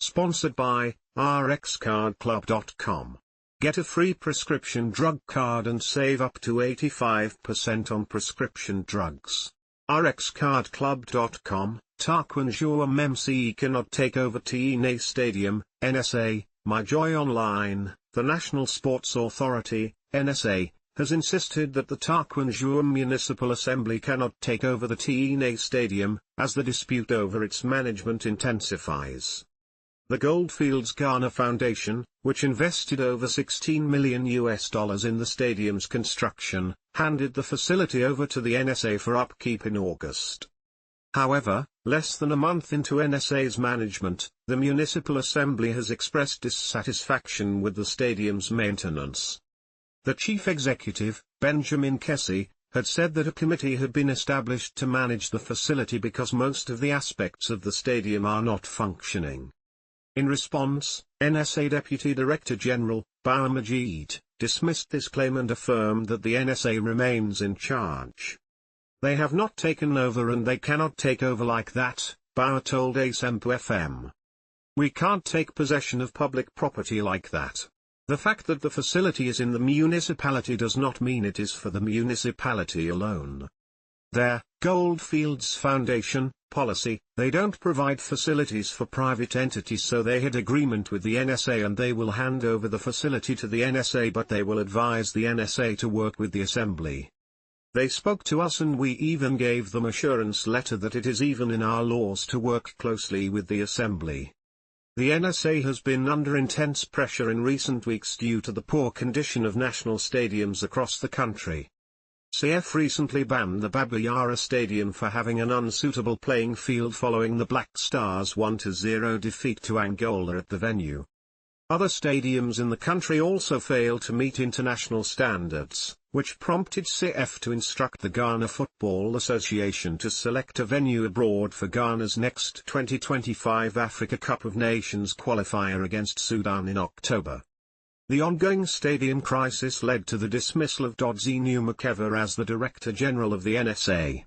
Sponsored by rxcardclub.com. Get a free prescription drug card and save up to 85% on prescription drugs. rxcardclub.com. Tarkwa Nsuaem Mce cannot take over TnA Stadium, NSA. Myjoyonline, the National Sports Authority NSA, has insisted that the Tarkwa Nsuaem Municipal Assembly cannot take over the TnA Stadium, as the dispute over its management intensifies. The Goldfields Foundation, which invested over $16 million in the stadium's construction, handed the facility over to the NSA for upkeep in August. However, less than a month into NSA's management, the Municipal Assembly has expressed dissatisfaction with the stadium's maintenance. The Chief Executive, Benjamin Kesse, had said that a committee had been established to manage the facility because most of the aspects of the stadium are not functioning. In response, NSA Deputy Director General, Bawa Majeed, dismissed this claim and affirmed that the NSA remains in charge. They have not taken over and they cannot take over like that, Bawa told Asempa FM. We can't take possession of public property like that. The fact that the facility is in the municipality does not mean it is for the municipality alone. Their Goldfields Foundation policy, they don't provide facilities for private entities, so they had agreement with the NSA and they will hand over the facility to the NSA, but they will advise the NSA to work with the Assembly. They spoke to us and we even gave them assurance letter that it is even in our laws to work closely with the Assembly. The NSA has been under intense pressure in recent weeks due to the poor condition of national stadiums across the country. CF recently banned the Baba Yara Stadium for having an unsuitable playing field following the Black Stars' 1-0 defeat to Angola at the venue. Other stadiums in the country also failed to meet international standards, which prompted CF to instruct the Ghana Football Association to select a venue abroad for Ghana's next 2025 Africa Cup of Nations qualifier against Sudan in October. The ongoing stadium crisis led to the dismissal of Dodzie Numekevor as the Director General of the NSA.